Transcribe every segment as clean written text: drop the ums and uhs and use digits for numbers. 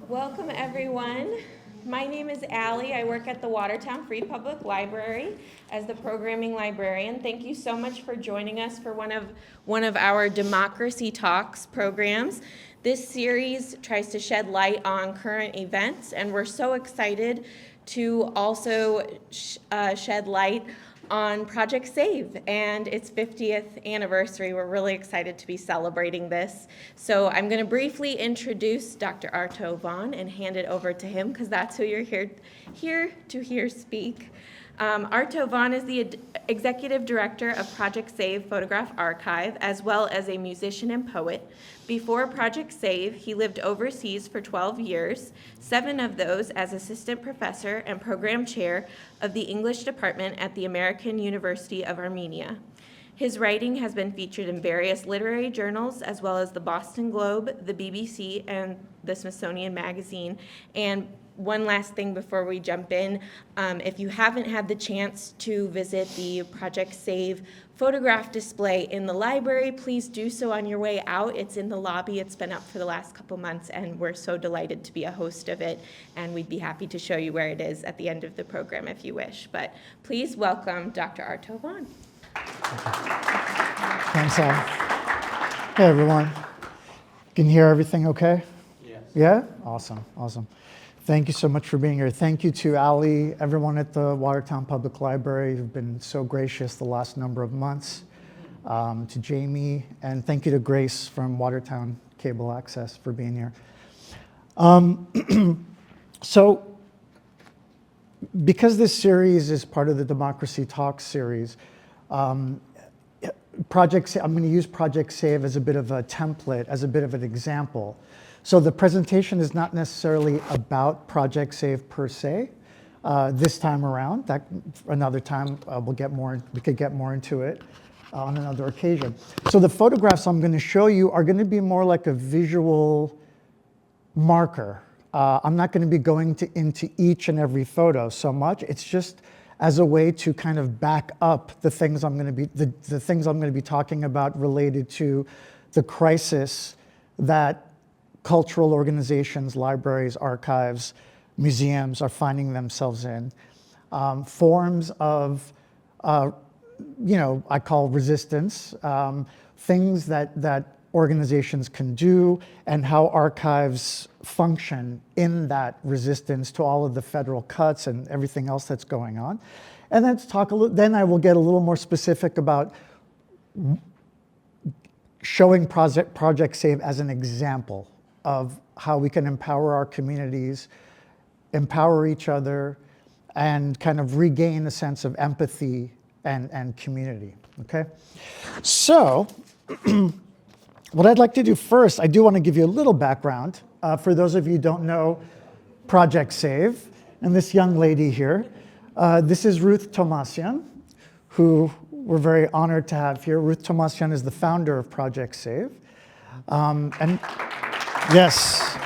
Welcome, everyone. My name is Allie. I work at the Watertown Public Library as the programming librarian. Thank you so much for joining us for one of our Democracy Talks programs. This series tries to shed light on current events, and we're so excited to also shed light on Project SAVE and its 50th anniversary. We're really excited to be celebrating this. So I'm going to briefly introduce Dr. Arto Vaun and hand it over to him because that's who you're here to hear speak. Arto Vaun is the Executive Director of Project SAVE Photograph Archive, as well as a musician and poet. Before Project SAVE, he lived overseas for 12 years, 7 of those as assistant professor and program chair of the English department at the American University of Armenia. His writing has been featured in various literary journals, as well as the Boston Globe, the BBC, and the Smithsonian Magazine. And one last thing before we jump in, if you haven't had the chance to visit the Project SAVE photograph display in the library, please do so on your way out. It's in the lobby. It's been up for the last couple months, and we're so delighted to be a host of it, and we'd be happy to show you where it is at the end of the program if you wish. But please welcome Dr. Arto Vaun. Thanks, Al. Hey, everyone. Can you hear everything okay? Yes. Yeah? Awesome. Thank you so much for being here. Thank you to Ali, everyone at the Watertown Public Library who've been so gracious the last number of months, to Jamie, and thank you to Grace from Watertown Cable Access for being here. So, because this series is part of the Democracy Talks series, I'm going to use Project SAVE as a bit of a template, as a bit of an example. So the presentation is not necessarily about Project SAVE per se. This time around, another time we could get more into it on another occasion. So the photographs I'm going to show you are going to be more like a visual marker. I'm not going to be going into each and every photo so much. It's just as a way to kind of back up the things I'm going to be talking about related to the crisis that cultural organizations, libraries, archives, museums are finding themselves in. Forms of, I call resistance, things that organizations can do, and how archives function in that resistance to all of the federal cuts and everything else that's going on. And then I will get a little more specific about showing Project SAVE as an example of how we can empower our communities, empower each other, and kind of regain a sense of empathy and community, okay? So, what I'd like to do first, I do want to give you a little background. For those of you who don't know Project SAVE, and this young lady here, this is Ruth Tomasyan, who we're very honored to have here. Ruth Tomasyan is the founder of Project SAVE. Yes.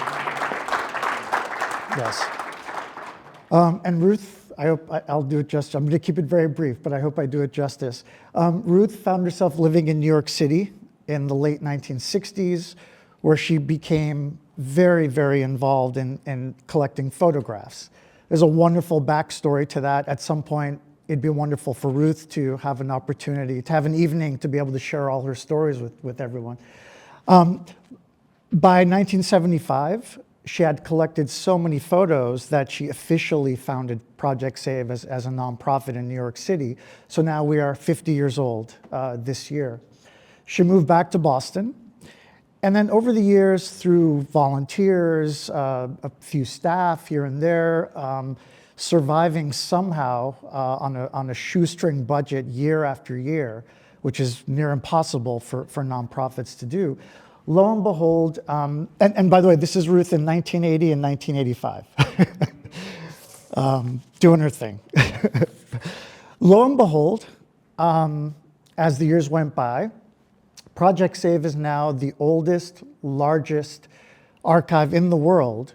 And Ruth, I hope I'll do it justice. I'm going to keep it very brief, but I hope I do it justice. Ruth found herself living in New York City in the late 1960s, where she became very, very involved in collecting photographs. There's a wonderful backstory to that. At some point, it'd be wonderful for Ruth to have an opportunity, to have an evening to be able to share all her stories with everyone. By 1975, she had collected so many photos that she officially founded Project SAVE as a nonprofit in New York City. So now we are 50 years old this year. She moved back to Boston. And then over the years, through volunteers, a few staff here and there, surviving somehow on a shoestring budget year after year, which is near impossible for nonprofits to do. Lo and behold, and by the way, this is Ruth in 1980 and 1985, doing her thing. Lo and behold, as the years went by, Project SAVE is now the oldest, largest archive in the world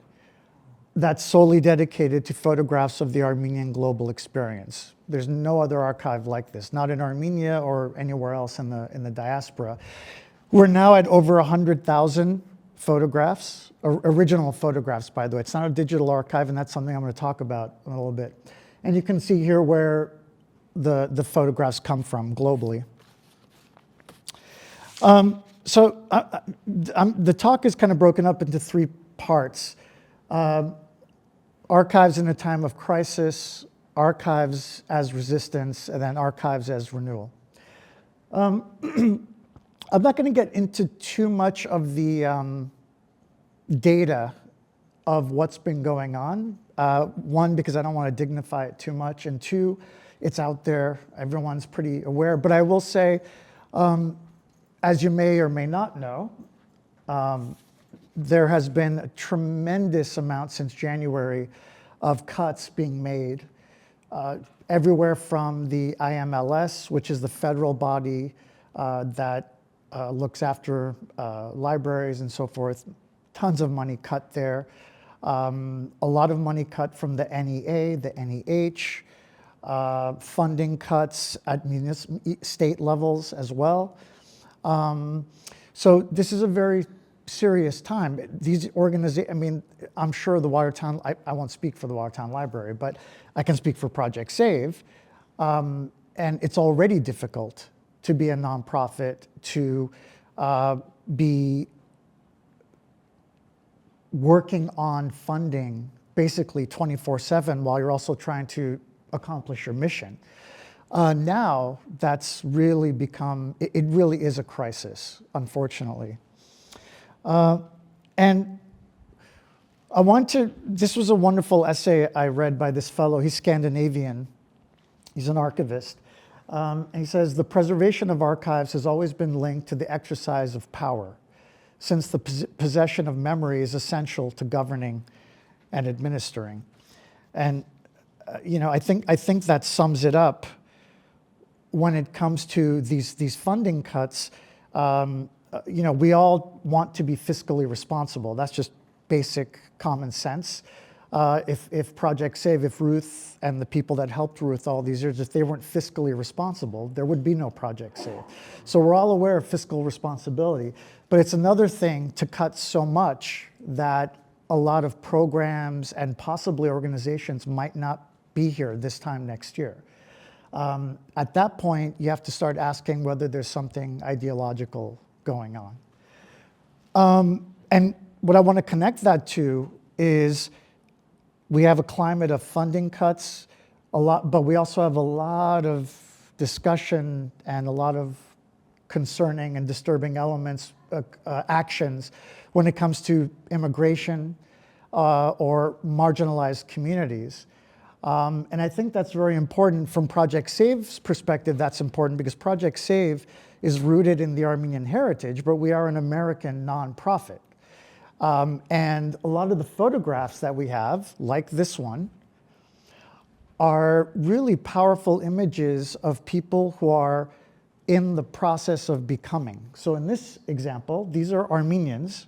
that's solely dedicated to photographs of the Armenian global experience. There's no other archive like this, not in Armenia or anywhere else in the diaspora. We're now at over 100,000 photographs, original photographs, by the way. It's not a digital archive, and that's something I'm going to talk about in a little bit. And you can see here where the photographs come from globally. The talk is kind of broken up into three parts. Archives in a time of crisis, archives as resistance, and then archives as renewal. I'm not going to get into too much of the data of what's been going on. One, because I don't want to dignify it too much, and two, it's out there. Everyone's pretty aware. But I will say, as you may or may not know, there has been a tremendous amount since January of cuts being made everywhere from the IMLS, which is the federal body that looks after libraries and so forth. Tons of money cut there. A lot of money cut from the NEA, the NEH, funding cuts at state levels as well. So this is a very serious time. These organizations, I mean, I'm sure the Watertown, I won't speak for the Watertown Library, but I can speak for Project Save. And it's already difficult to be a nonprofit, to be working on funding basically 24/7 while you're also trying to accomplish your mission. Now that's really become, it really is a crisis, unfortunately. And I want to, this was a wonderful essay I read by this fellow. He's Scandinavian. He's an archivist. And he says, the preservation of archives has always been linked to the exercise of power, since the possession of memory is essential to governing and administering. And I think that sums it up when it comes to these funding cuts. We all want to be fiscally responsible. That's just basic common sense. If Project Save, if Ruth and the people that helped Ruth all these years, if they weren't fiscally responsible, there would be no Project Save. So we're all aware of fiscal responsibility, but it's another thing to cut so much that a lot of programs and possibly organizations might not be here this time next year. At that point, you have to start asking whether there's something ideological going on. And what I want to connect that to is we have a climate of funding cuts, but we also have a lot of discussion and a lot of concerning and disturbing elements, actions when it comes to immigration or marginalized communities. And I think that's very important from Project Save's perspective. That's important because Project Save is rooted in the Armenian heritage, but we are an American nonprofit. And a lot of the photographs that we have, like this one, are really powerful images of people who are in the process of becoming. So in this example, these are Armenians.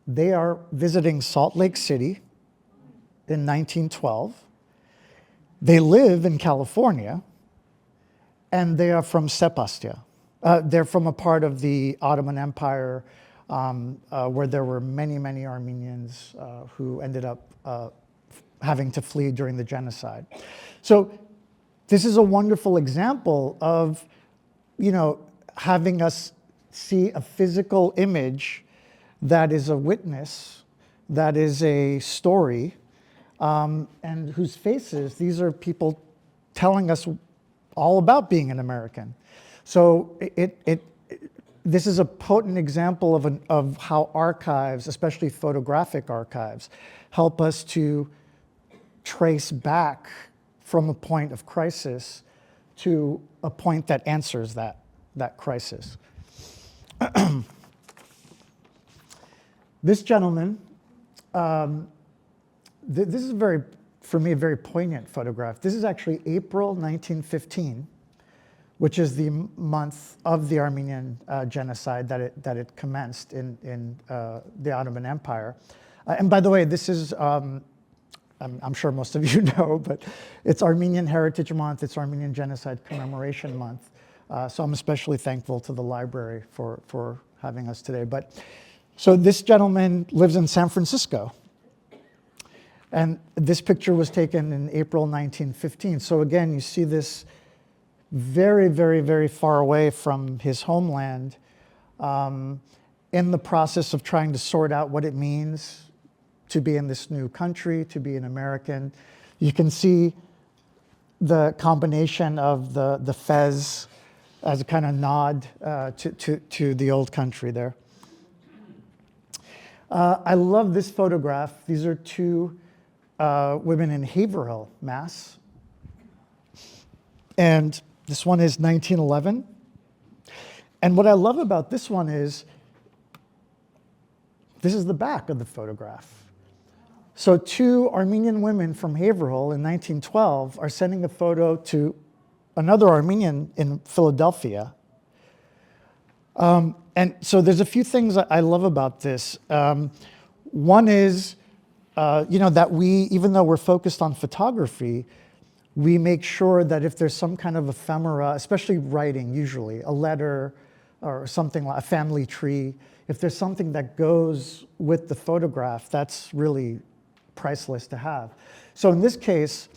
They are visiting Salt Lake City in 1912. They live in California, and they are from Sepastia. They're from a part of the Ottoman Empire where there were many, many Armenians who ended up having to flee during the genocide. So this is a wonderful example of, having us see a physical image that is a witness, that is a story, and whose faces, these are people telling us all about being an American. So this is a potent example of how archives, especially photographic archives, help us to trace back from a point of crisis to a point that answers that crisis. This gentleman, this is for me, a very poignant photograph. This is actually April 1915, which is the month of the Armenian genocide that it commenced in the Ottoman Empire. And by the way, this is, I'm sure most of you know, but it's Armenian Heritage Month, it's Armenian Genocide Commemoration Month. So I'm especially thankful to the library for having us today. But So this gentleman lives in San Francisco. And this picture was taken in April 1915. So again, you see this very, very, very far away from his homeland, in the process of trying to sort out what it means to be in this new country, to be an American. You can see the combination of the fez as a kind of nod to the old country there. I love this photograph. These are two women in Haverhill, Mass. And this one is 1911. And what I love about this one is, this is the back of the photograph. So two Armenian women from Haverhill in 1912 are sending a photo to another Armenian in Philadelphia. And so there's a few things I love about this. One is, that we, even though we're focused on photography, we make sure that if there's some kind of ephemera, especially writing usually, a letter or something like a family tree, if there's something that goes with the photograph, that's really priceless to have. So in this case,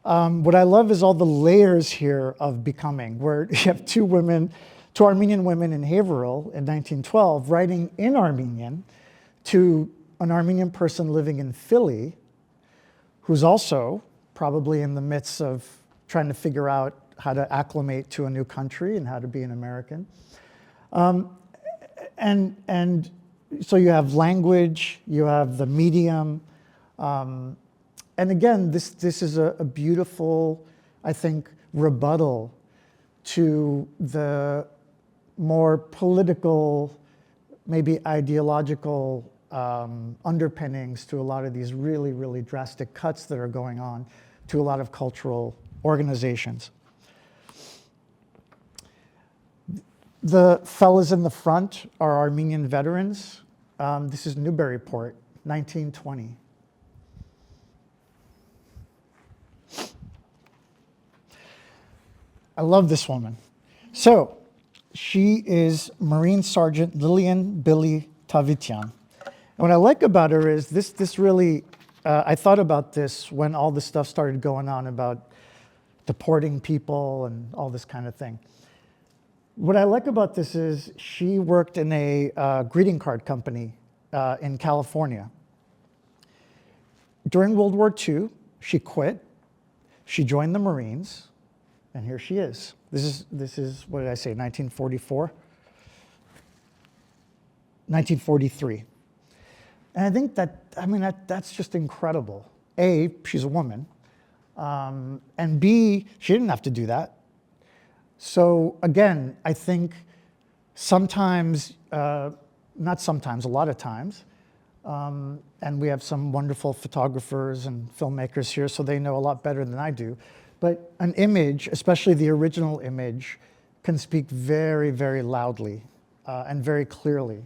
what I love is all the layers here of becoming, where you have two Armenian women in Haverhill in 1912 writing in Armenian to an Armenian person living in Philly, who's also probably in the midst of trying to figure out how to acclimate to a new country and how to be an American. And so you have language, you have the medium, and again, this is a beautiful, I think, rebuttal to the more political, maybe ideological underpinnings to a lot of these really, really drastic cuts that are going on to a lot of cultural organizations. The fellas in the front are Armenian veterans. This is Newburyport, 1920. I love this woman. So she is Marine Sergeant Lillian Billy Tavitian. And what I like about her is this really, I thought about this when all this stuff started going on about deporting people and all this kind of thing. What I like about this is she worked in a greeting card company in California. During World War II, she quit. She joined the Marines, and here she is. This is what did I say, 1944? 1943. And I think that's just incredible. A, she's a woman, and B, she didn't have to do that. So again, I think sometimes, not sometimes, a lot of times, and we have some wonderful photographers and filmmakers here, so they know a lot better than I do. But an image, especially the original image, can speak very, very loudly and very clearly.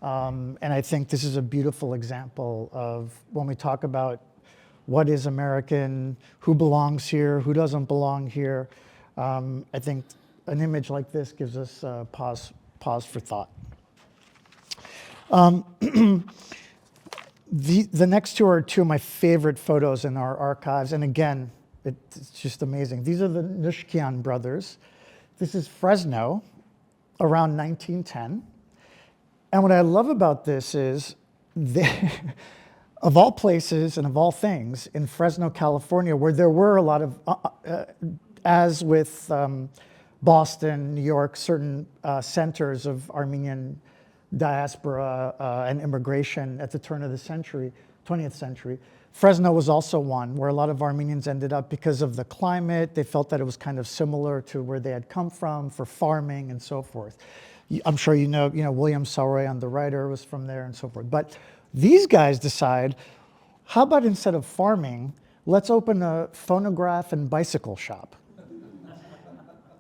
And I think this is a beautiful example of when we talk about what is American, who belongs here, who doesn't belong here. I think an image like this gives us pause for thought. The next two are two of my favorite photos in our archives, and again, it's just amazing. These are the Nushkian brothers. This is Fresno, around 1910. And what I love about this is, of all places and of all things, in Fresno, California, where there were a lot of, as with Boston, New York, certain centers of Armenian diaspora and immigration at the turn of the century, 20th century. Fresno was also one where a lot of Armenians ended up because of the climate. They felt that it was kind of similar to where they had come from for farming and so forth. I'm sure you know William Saroyan, the writer, was from there and so forth. But these guys decide, how about instead of farming, let's open a phonograph and bicycle shop.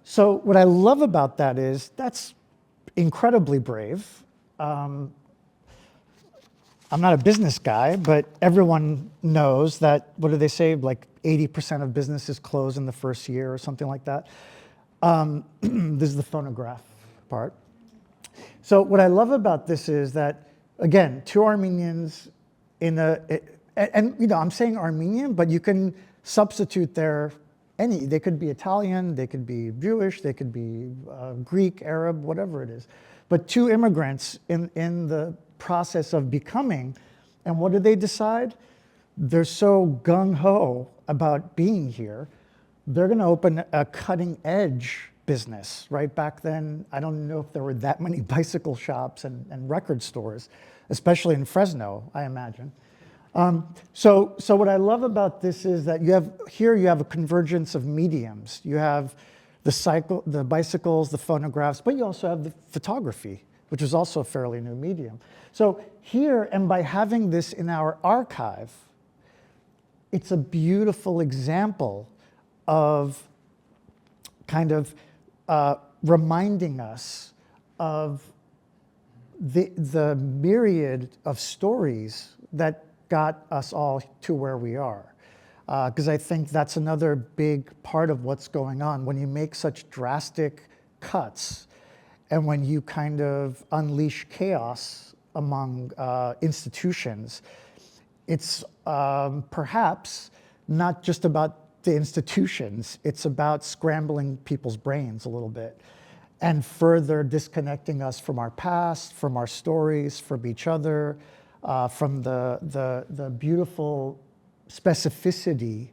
So what I love about that is that's incredibly brave. I'm not a business guy, but everyone knows that, what do they say, like 80% of businesses close in the first year or something like that. This is the phonograph part. So what I love about this is that again, two Armenians and you know, I'm saying Armenian, but you can substitute they could be Italian, they could be Jewish, they could be Greek, Arab, whatever it is. But two immigrants in the process of becoming, and what do they decide? They're so gung-ho about being here, they're gonna open a cutting edge business. Right back then, I don't know if there were that many bicycle shops and record stores, especially in Fresno, I imagine. So what I love about this is that you have a convergence of mediums. You have the bicycles, the phonographs, but you also have the photography, which is also a fairly new medium. So here, and by having this in our archive, it's a beautiful example of kind of reminding us of the myriad of stories that got us all to where we are. Because I think that's another big part of what's going on. When you make such drastic cuts and when you kind of unleash chaos among institutions, it's perhaps not just about the institutions, it's about scrambling people's brains a little bit and further disconnecting us from our past, from our stories, from each other, from the beautiful specificity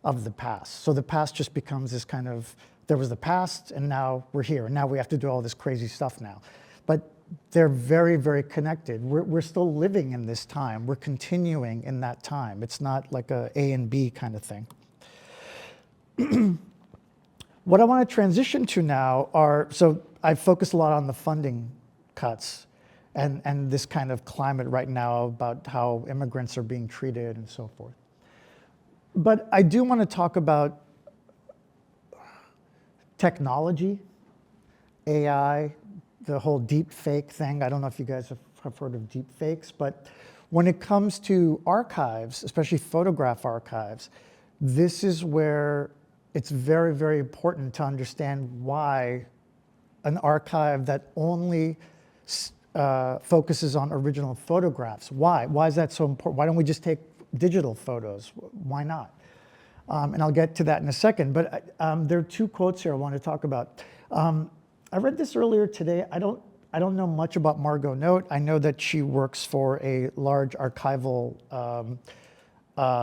of the past. So the past just becomes this kind of, there was the past and now we're here and now we have to do all this crazy stuff now. But they're very, very connected. We're still living in this time. We're continuing in that time. It's not like a and B kind of thing. What I want to transition to now so I focus a lot on the funding cuts and this kind of climate right now about how immigrants are being treated and so forth. But I do want to talk about technology, AI, the whole deep fake thing. I don't know if you guys have heard of deep fakes, but when it comes to archives, especially photograph archives, this is where it's very, very important to understand why an archive that only focuses on original photographs. Why? Why is that so important? Why don't we just take digital photos? Why not? And I'll get to that in a second, but there are two quotes here I want to talk about. I read this earlier today. I don't know much about Margot Note. I know that she works for a large archival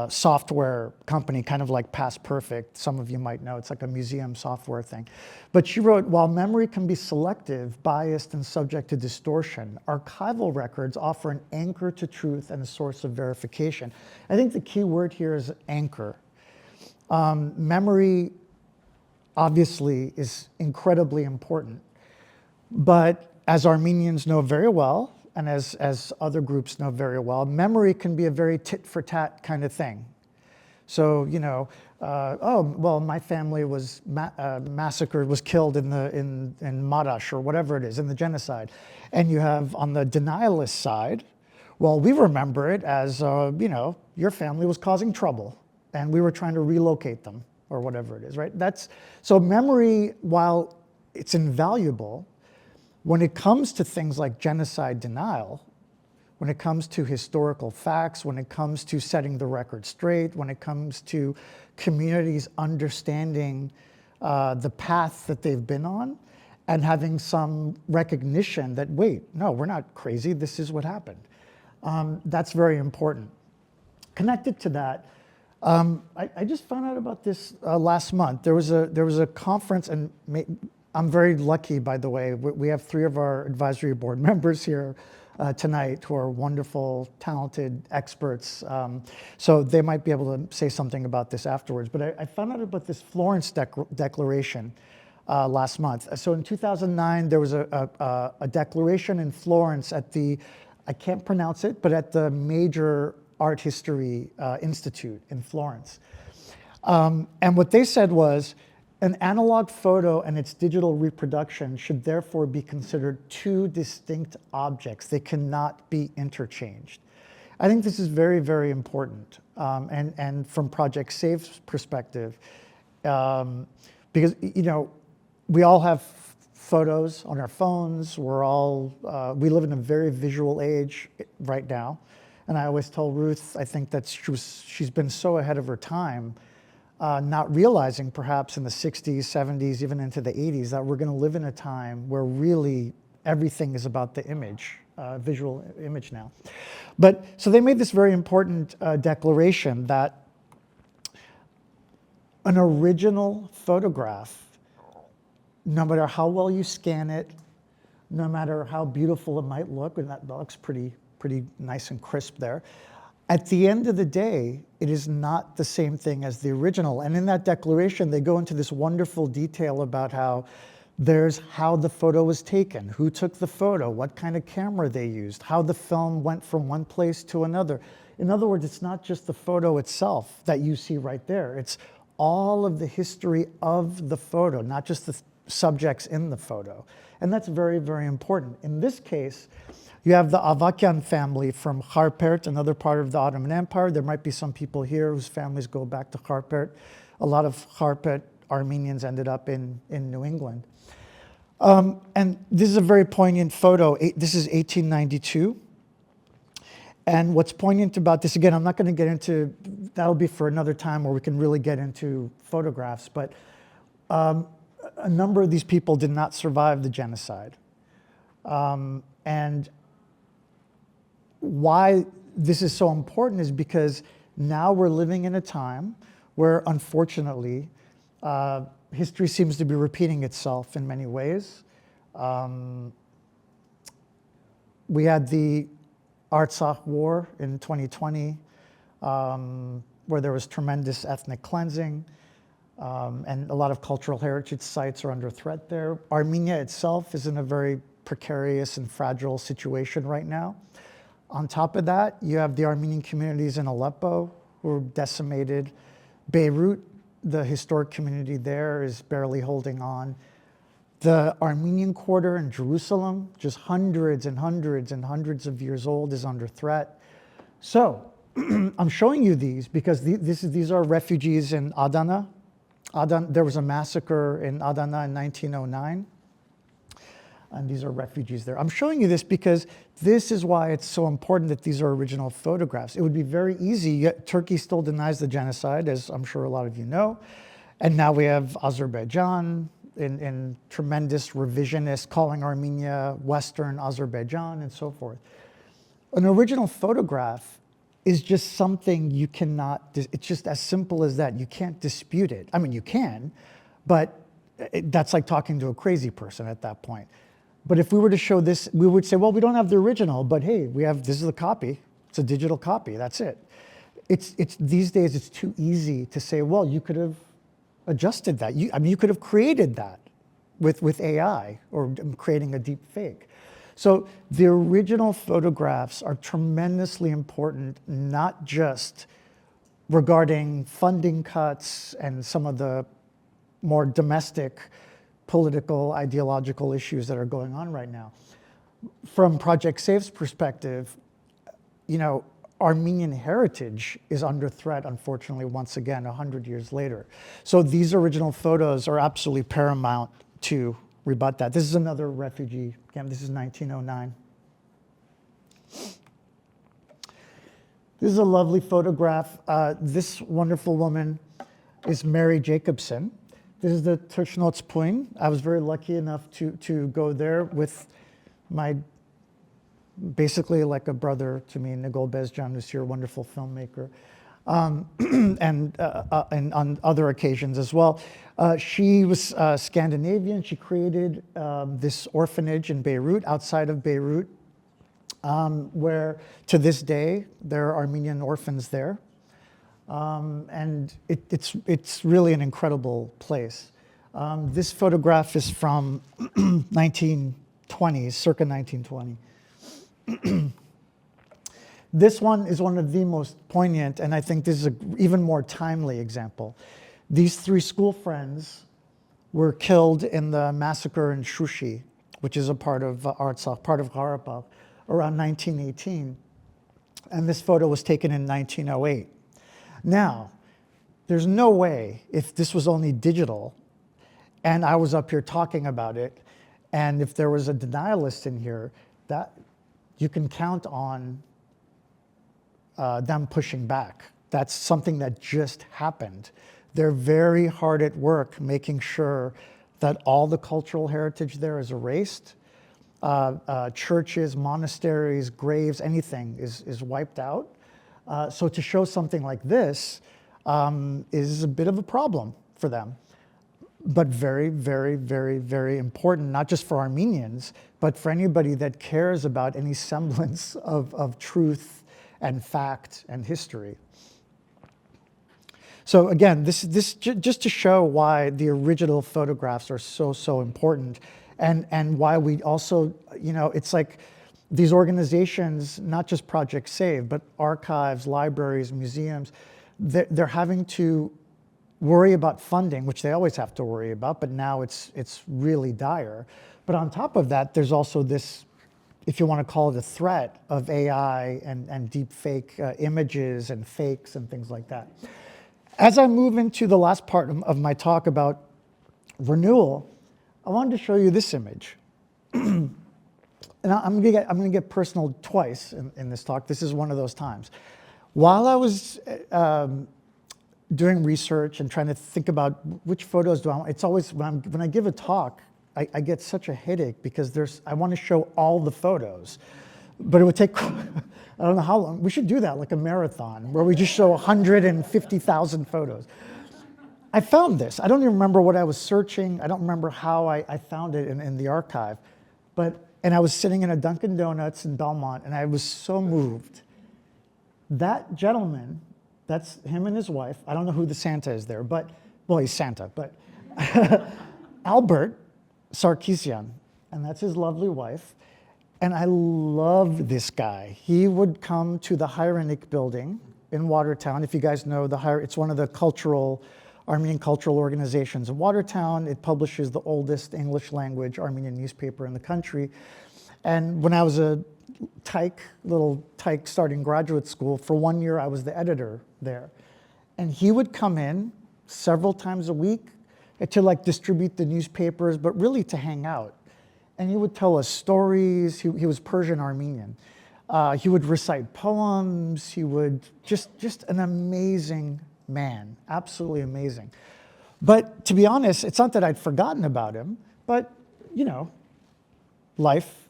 software company, kind of like Past Perfect. Some of you might know, it's like a museum software thing. But she wrote, while memory can be selective, biased, and subject to distortion, archival records offer an anchor to truth and a source of verification. I think the key word here is anchor. Memory, obviously, is incredibly important. But as Armenians know very well, and as other groups know very well, memory can be a very tit-for-tat kind of thing. So, you know, oh, well, my family was massacred, was killed in Marash or whatever it is, in the genocide. And you have, on the denialist side, well, we remember it as, you know, your family was causing trouble, and we were trying to relocate them, or whatever it is, right? So memory, while it's invaluable, when it comes to things like genocide denial, when it comes to historical facts, when it comes to setting the record straight, when it comes to communities understanding the path that they've been on and having some recognition that, wait, no, we're not crazy, this is what happened. That's very important. Connected to that, I just found out about this last month. There was a conference, and I'm very lucky, by the way. We have 3 of our advisory board members here tonight who are wonderful, talented experts. So they might be able to say something about this afterwards. But I found out about this Florence Declaration last month. So in 2009, there was a declaration in Florence at the, I can't pronounce it, but at the major art history institute in Florence. And what they said was, an analog photo and its digital reproduction should therefore be considered 2 distinct objects. They cannot be interchanged. I think this is very, very important. And from Project SAVE's perspective, because, you know, we all have photos on our phones. We live in a very visual age right now. And I always tell Ruth, I think that she's been so ahead of her time, not realizing perhaps in the 60s, 70s, even into the 80s, that we're going to live in a time where really everything is about the image, visual image now. But so they made this very important declaration that an original photograph, no matter how well you scan it, no matter how beautiful it might look, and that looks pretty nice and crisp there, at the end of the day, it is not the same thing as the original. And in that declaration, they go into this wonderful detail about how there's how the photo was taken, who took the photo, what kind of camera they used, how the film went from one place to another. In other words, it's not just the photo itself that you see right there. It's all of the history of the photo, not just the subjects in the photo. And that's very, very important. In this case, you have the Avakian family from Kharpert, another part of the Ottoman Empire. There might be some people here whose families go back to Kharpert. A lot of Kharpert Armenians ended up in New England. And this is a very poignant photo. This is 1892. And what's poignant about this, again, I'm not going to get into, that'll be for another time where we can really get into photographs, but a number of these people did not survive the genocide. And why this is so important is because now we're living in a time where, unfortunately, history seems to be repeating itself in many ways. We had the Artsakh War in 2020, where there was tremendous ethnic cleansing, and a lot of cultural heritage sites are under threat there. Armenia itself is in a very precarious and fragile situation right now. On top of that, you have the Armenian communities in Aleppo who are decimated. Beirut, the historic community there, is barely holding on. The Armenian quarter in Jerusalem, just hundreds and hundreds and hundreds of years old, is under threat. So I'm showing you these because these are refugees in Adana. There was a massacre in Adana in 1909. And these are refugees there. I'm showing you this because this is why it's so important that these are original photographs. It would be very easy, yet Turkey still denies the genocide, as I'm sure a lot of you know. And now we have Azerbaijan in tremendous revisionist, calling Armenia Western Azerbaijan and so forth. An original photograph is just something you cannot, it's just as simple as that. You can't dispute it. I mean, you can, but that's like talking to a crazy person at that point. But if we were to show this, we would say, well, we don't have the original, but hey, this is a copy. It's a digital copy, that's it. These days, it's too easy to say, well, you could have adjusted that. You could have created that with AI or creating a deep fake. So the original photographs are tremendously important, not just regarding funding cuts and some of the more domestic political, ideological issues that are going on right now. From Project Safe's perspective, Armenian heritage is under threat, unfortunately, once again, 100 years later. So these original photos are absolutely paramount to rebut that. This is another refugee camp. This is 1909. This is a lovely photograph. This wonderful woman is Mary Jacobson. This is the Turchnotspun. I was very lucky enough to go there with my, basically like a brother to me, Nigol Bezjan, who's here, a wonderful filmmaker, and on other occasions as well. She was Scandinavian. She created this orphanage in Beirut, outside of Beirut, where to this day there are Armenian orphans there. And it's really an incredible place. This photograph is from 1920s, circa 1920. This one is one of the most poignant, and I think this is an even more timely example. These three school friends were killed in the massacre in Shushi, which is a part of Artsakh, part of Karabakh, around 1918. And this photo was taken in 1908. Now, there's no way, if this was only digital, and I was up here talking about it, And if there was a denialist in here, that you can count on them pushing back. That's something that just happened. They're very hard at work making sure that all the cultural heritage there is erased. Churches, monasteries, graves, anything is wiped out. So to show something like this is a bit of a problem for them, but very, very, very, very important, not just for Armenians, but for anybody that cares about any semblance of truth and fact and history. So again, this just to show why the original photographs are so important, and why we also, it's like these organizations, not just Project Save, but archives, libraries, museums, they're having to worry about funding, which they always have to worry about, but now it's really dire. But on top of that, there's also this, if you want to call it a threat, of AI and deep fake images and fakes and things like that. As I move into the last part of my talk about renewal, I wanted to show you this image. And I'm gonna get personal twice in this talk. This is one of those times. While I was doing research and trying to think about which photos do I want, it's always, when I give a talk, I get such a headache because I want to show all the photos. But it would take, I don't know how long. We should do that, like a marathon, where we just show 150,000 photos. I found this. I don't even remember what I was searching. I don't remember how I found it in the archive. And I was sitting in a Dunkin' Donuts in Belmont, and I was so moved. That gentleman, that's him and his wife. I don't know who the Santa is there, but, well, he's Santa, but Albert Sarkisian, and that's his lovely wife. And I love this guy. He would come to the Hyrenic building in Watertown. If you guys know, it's one of the Armenian cultural organizations in Watertown. It publishes the oldest English language Armenian newspaper in the country. And when I was a little tyke starting graduate school, for 1 year I was the editor there. And he would come in several times a week to distribute the newspapers, but really to hang out. And he would tell us stories. He was Persian Armenian. He would recite poems. He would just an amazing man, absolutely amazing. But to be honest, it's not that I'd forgotten about him, but life.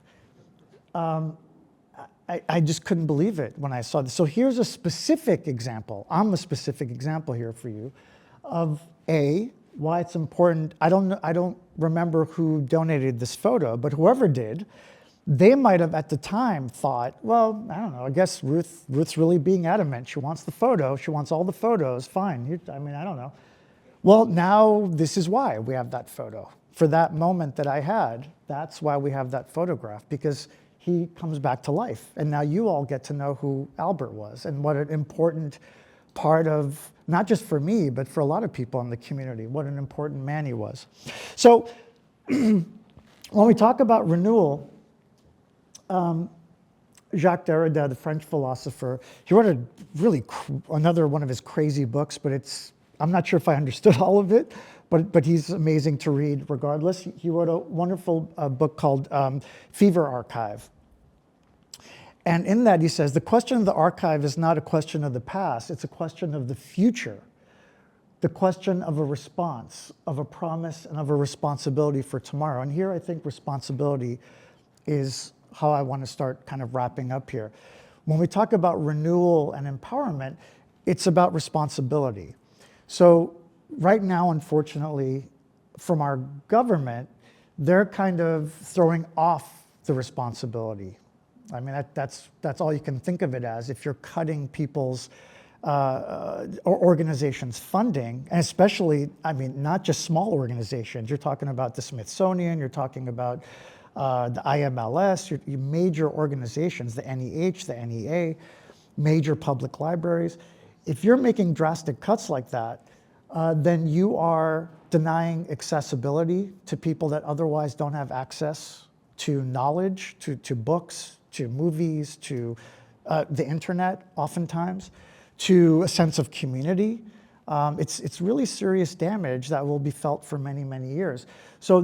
I just couldn't believe it when I saw this. So here's a specific example. I'm a specific example here for you of why it's important. I don't remember who donated this photo, but whoever did, they might have at the time thought, well, I don't know, I guess Ruth's really being adamant. She wants the photo. She wants all the photos. Fine. I don't know. Well, now this is why we have that photo. For that moment that I had, that's why we have that photograph, because he comes back to life. And now you all get to know who Albert was and what an important part of, not just for me, but for a lot of people in the community, what an important man he was. So when we talk about renewal, Jacques Derrida, the French philosopher, he wrote another one of his crazy books, but I'm not sure if I understood all of it, but he's amazing to read regardless. He wrote a wonderful book called Fever Archive. And in that he says, the question of the archive is not a question of the past, it's a question of the future. The question of a response, of a promise, and of a responsibility for tomorrow. And here I think responsibility is how I want to start kind of wrapping up here. When we talk about renewal and empowerment, it's about responsibility. So right now, unfortunately, from our government, they're kind of throwing off the responsibility. I mean, that's all you can think of it as if you're cutting people's or organizations' funding, and especially, not just small organizations. You're talking about the Smithsonian, you're talking about the IMLS, your major organizations, the NEH, the NEA, major public libraries. If you're making drastic cuts like that, then you are denying accessibility to people that otherwise don't have access to knowledge, to books, to movies, to the internet oftentimes, to a sense of community. It's really serious damage that will be felt for many, many years. So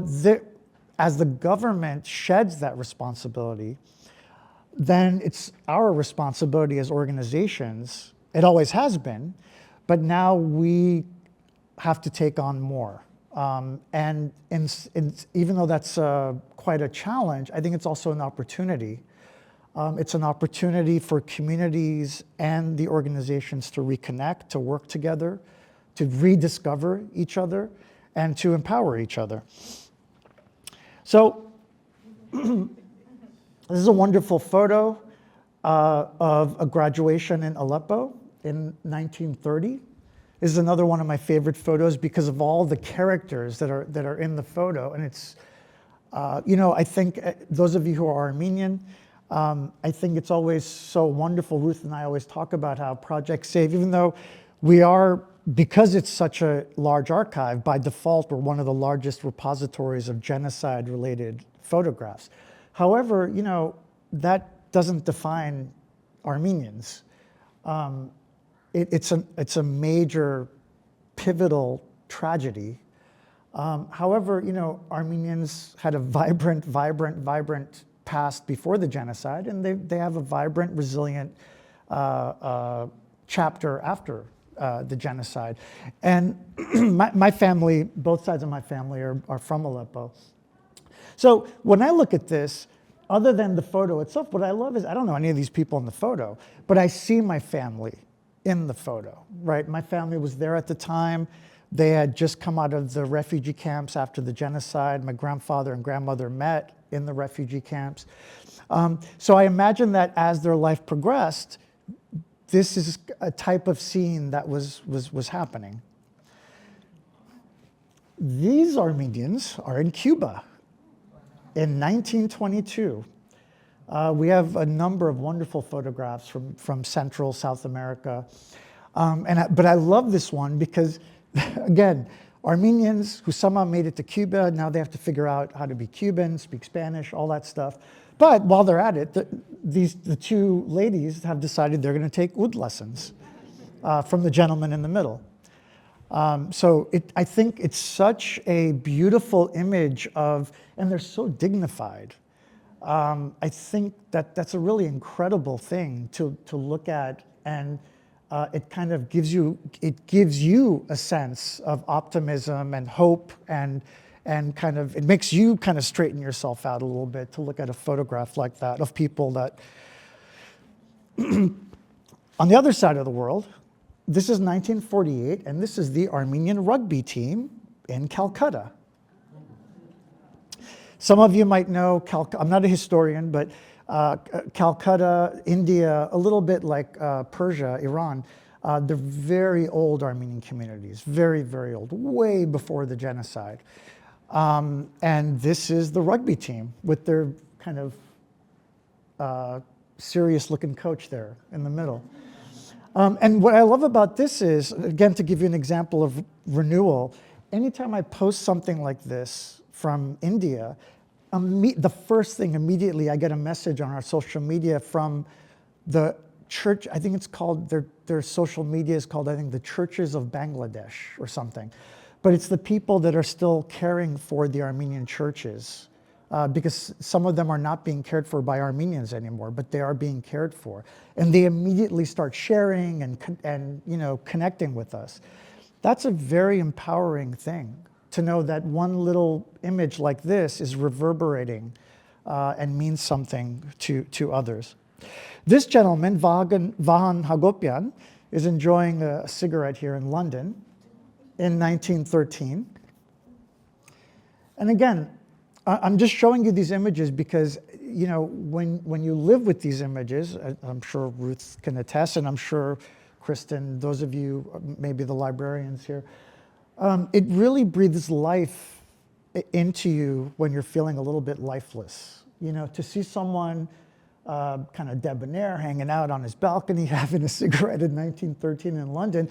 as the government sheds that responsibility, then it's our responsibility as organizations, it always has been, but now we have to take on more. And even though that's quite a challenge, I think it's also an opportunity. It's an opportunity for communities and the organizations to reconnect, to work together, to rediscover each other, and to empower each other. So this is a wonderful photo of a graduation in Aleppo in 1930. This is another one of my favorite photos because of all the characters that are in the photo. And it's, I think those of you who are Armenian, I think it's always so wonderful. Ruth and I always talk about how Project SAVE, even though we are, because it's such a large archive, by default, we're one of the largest repositories of genocide-related photographs. However, that doesn't define Armenians. It's a major, pivotal tragedy. However, Armenians had a vibrant past before the genocide, and they have a vibrant, resilient chapter after the genocide. And my family, both sides of my family are from Aleppo. So when I look at this, other than the photo itself, what I love is I don't know any of these people in the photo, but I see my family in the photo, right? My family was there at the time. They had just come out of the refugee camps after the genocide. My grandfather and grandmother met in the refugee camps. So I imagine that as their life progressed, this is a type of scene that was happening. These Armenians are in Cuba in 1922. We have a number of wonderful photographs from Central South America. But I love this one because, again, Armenians who somehow made it to Cuba, now they have to figure out how to be Cuban, speak Spanish, all that stuff. But while they're at it, the two ladies have decided they're going to take oud lessons from the gentleman in the middle. So I think it's such a beautiful image of, and they're so dignified. I think that's a really incredible thing to look at, and it kind of gives you a sense of optimism and hope, and kind of it makes you kind of straighten yourself out a little bit to look at a photograph like that of people that. On the other side of the world, this is 1948, and this is the Armenian rugby team in Calcutta. Some of you might know, I'm not a historian, but Calcutta, India, a little bit like Persia, Iran, they're very old Armenian communities, very, very old, way before the genocide. And this is the rugby team with their kind of serious-looking coach there in the middle. And what I love about this is, again, to give you an example of Renewal, anytime I post something like this from India, the first thing immediately I get a message on our social media from the church. I think it's called, their social media is called, I think, the Churches of Bangladesh or something. But it's the people that are still caring for the Armenian churches, because some of them are not being cared for by Armenians anymore, but they are being cared for. And they immediately start sharing and connecting with us. That's a very empowering thing, to know that one little image like this is reverberating and means something to others. This gentleman, Vahan Hagopian, is enjoying a cigarette here in London in 1913. And again, I'm just showing you these images because, when you live with these images, I'm sure Ruth can attest, and I'm sure Kristen, those of you, maybe the librarians here, it really breathes life into you when you're feeling a little bit lifeless. To see someone kind of debonair hanging out on his balcony having a cigarette in 1913 in London,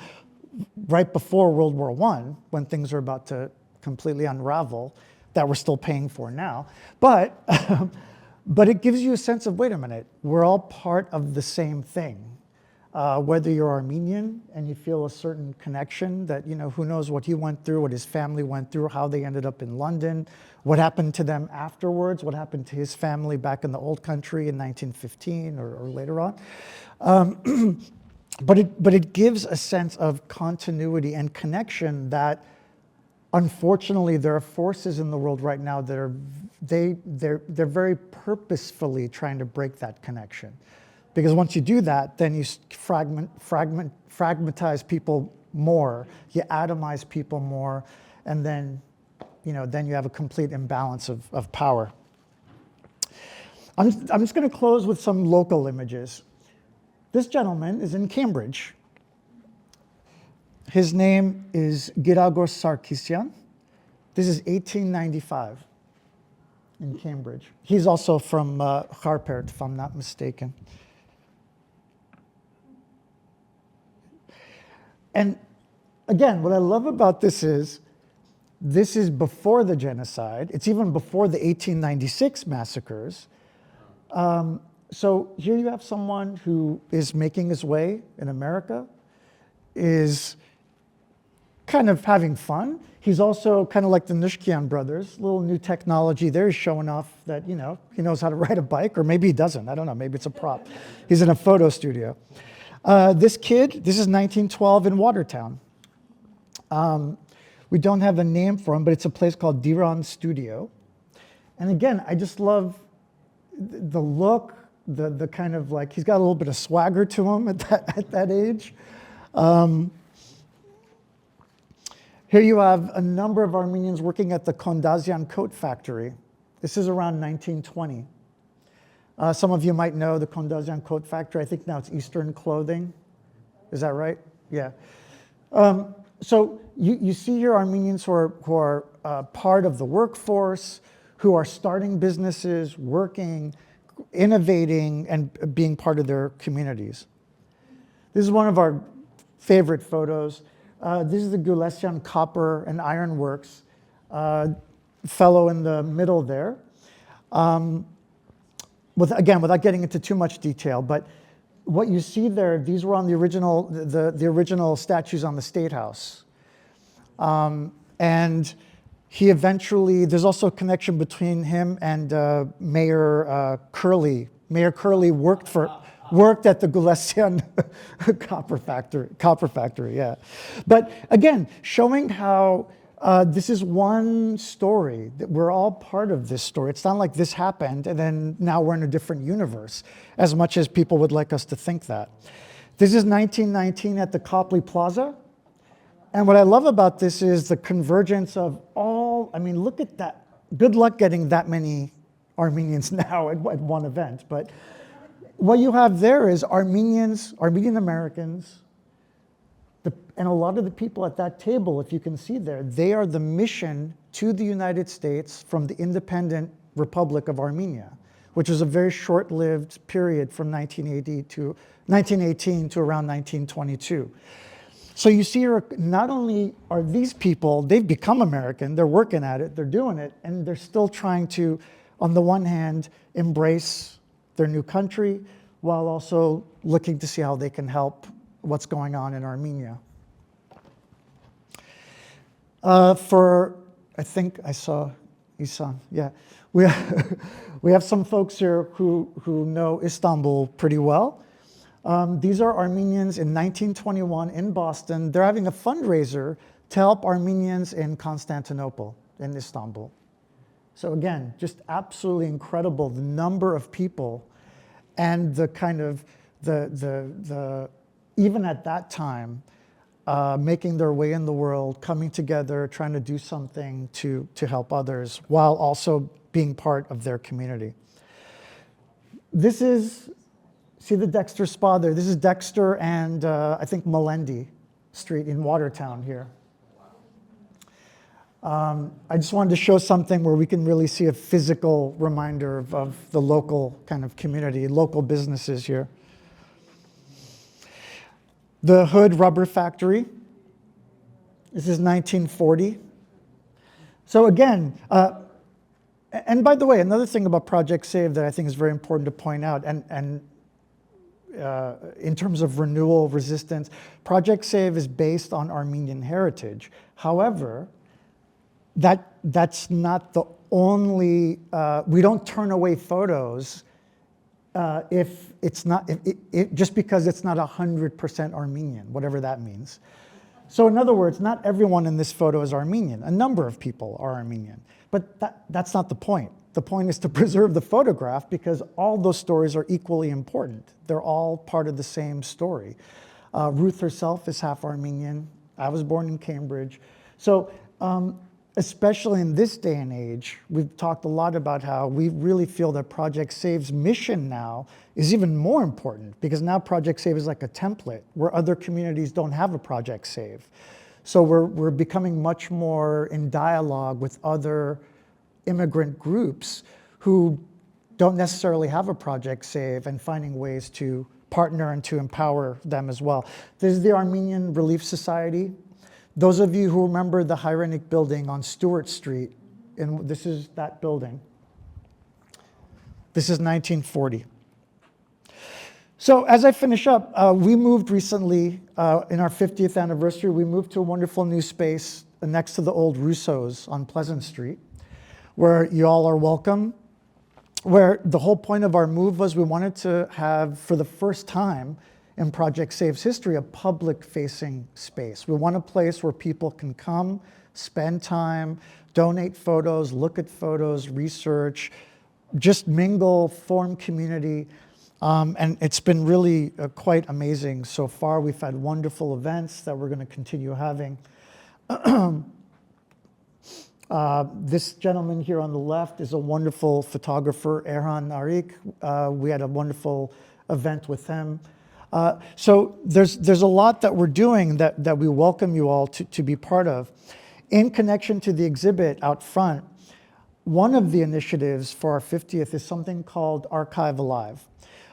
right before World War I, when things were about to completely unravel, that we're still paying for now. But it gives you a sense of, wait a minute, we're all part of the same thing. Whether you're Armenian and you feel a certain connection that, who knows what he went through, what his family went through, how they ended up in London, what happened to them afterwards, what happened to his family back in the old country in 1915 or later on. But it gives a sense of continuity and connection that, unfortunately, there are forces in the world right now that are they're very purposefully trying to break that connection, because once you do that, then you fragmentize people more, you atomize people more, and then then you have a complete imbalance of power. I'm just going to close with some local images. This gentleman is in Cambridge. His name is Giragos Sarkisyan. This is 1895 in Cambridge. He's also from Harpert, if I'm not mistaken. And again, what I love about this is before the genocide. It's even before the 1896 massacres. So here you have someone who is making his way in America, is kind of having fun. He's also kind of like the Nushkian brothers, little new technology there. He's showing off that, he knows how to ride a bike, or maybe he doesn't. I don't know, maybe it's a prop. He's in a photo studio. This kid, this is 1912 in Watertown. We don't have a name for him, but it's a place called Diran Studio. And again, I just love the look, the kind of like, he's got a little bit of swagger to him at that age. Here you have a number of Armenians working at the Kondazian coat factory. This is around 1920. Some of you might know the Kondazian coat factory. I think now it's Eastern Clothing. Is that right? Yeah. So you see here Armenians who are part of the workforce, who are starting businesses, working, innovating, and being part of their communities. This is one of our favorite photos. This is the Gulesian Copper and Iron Works, fellow in the middle there. Without getting into too much detail, but what you see there, these were on the original statues on the State House. And he eventually, there's also a connection between him and Mayor Curley. Mayor Curley worked at the Gulesian copper factory, yeah. But again, showing how this is one story, that we're all part of this story. It's not like this happened and then now we're in a different universe, as much as people would like us to think that. This is 1919 at the Copley Plaza. And what I love about this is the convergence of look at that. Good luck getting that many Armenians now at one event. But what you have there is Armenian Americans, and a lot of the people at that table, if you can see there, they are the mission to the United States from the independent Republic of Armenia, which was a very short-lived period from 1918 to around 1922. So you see here, not only are these people, they've become American, they're working at it, they're doing it, and they're still trying to, on the one hand, embrace their new country, while also looking to see how they can help what's going on in Armenia. I think I saw Isan, yeah. We have some folks here who know Istanbul pretty well. These are Armenians in 1921 in Boston. They're having a fundraiser to help Armenians in Constantinople, in Istanbul. So again, just absolutely incredible, the number of people and the kind of, even at that time, making their way in the world, coming together, trying to do something to help others, while also being part of their community. This is, see the Dexter Spa there? This is Dexter and I think Melendi Street in Watertown here. I just wanted to show something where we can really see a physical reminder of the local kind of community, local businesses here. The Hood Rubber Factory. This is 1940. So again, and by the way, another thing about Project SAVE that I think is very important to point out, and in terms of renewal, resistance. Project SAVE is based on Armenian heritage. However, that's not the only, we don't turn away photos if it's not, just because it's not 100% Armenian, whatever that means. So in other words, not everyone in this photo is Armenian. A number of people are Armenian, but that's not the point. The point is to preserve the photograph because all those stories are equally important. They're all part of the same story. Ruth herself is half Armenian. I was born in Cambridge. So especially in this day and age, we've talked a lot about how we really feel that Project SAVE's mission now is even more important because now Project SAVE is like a template where other communities don't have a Project SAVE. So we're becoming much more in dialogue with other immigrant groups who don't necessarily have a Project SAVE and finding ways to partner and to empower them as well. This is the Armenian Relief Society. Those of you who remember the Hyrenic building on Stewart Street, and this is that building. This is 1940. So as I finish up, we moved recently, in our 50th anniversary, we moved to a wonderful new space next to the old Russo's on Pleasant Street, where you all are welcome, where the whole point of our move was we wanted to have, for the first time in Project SAVE's history, a public-facing space. We want a place where people can come, spend time, donate photos, look at photos, research, just mingle, form community. And it's been really quite amazing so far. We've had wonderful events that we're going to continue having. This gentleman here on the left is a wonderful photographer, Erhan Arik. We had a wonderful event with him. So there's a lot that we're doing that we welcome you all to be part of. In connection to the exhibit out front, one of the initiatives for our 50th is something called Archive Alive.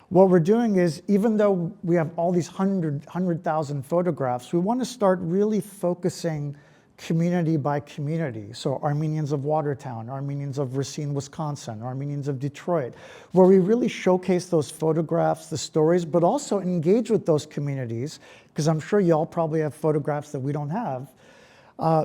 What we're doing is, even though we have all these 100,000 photographs, we want to start really focusing community by community. So Armenians of Watertown, Armenians of Racine, Wisconsin, Armenians of Detroit, where we really showcase those photographs, the stories, but also engage with those communities, because I'm sure you all probably have photographs that we don't have,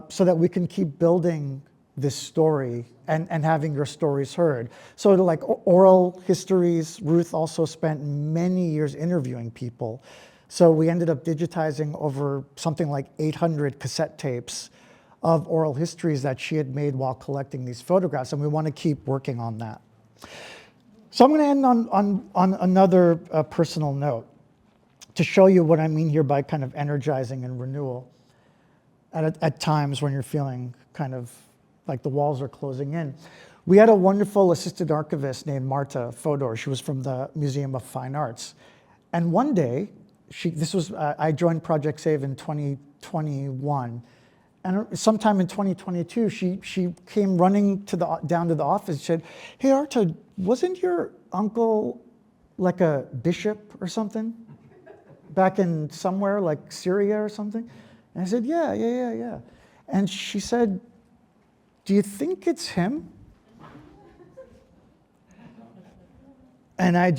so that we can keep building this story and having your stories heard. So like oral histories, Ruth also spent many years interviewing people. So we ended up digitizing over something like 800 cassette tapes of oral histories that she had made while collecting these photographs, and we want to keep working on that. So I'm going to end on another personal note to show you what I mean here by kind of energizing and renewal at times when you're feeling kind of like the walls are closing in. We had a wonderful assistant archivist named Marta Fodor. She was from the Museum of Fine Arts. And one day, I joined Project SAVE in 2021. And sometime in 2022, she came running down to the office and said, "Hey, Arto, wasn't your uncle like a bishop or something back in somewhere like Syria or something?" And I said, yeah. And she said, "Do you think it's him?" And I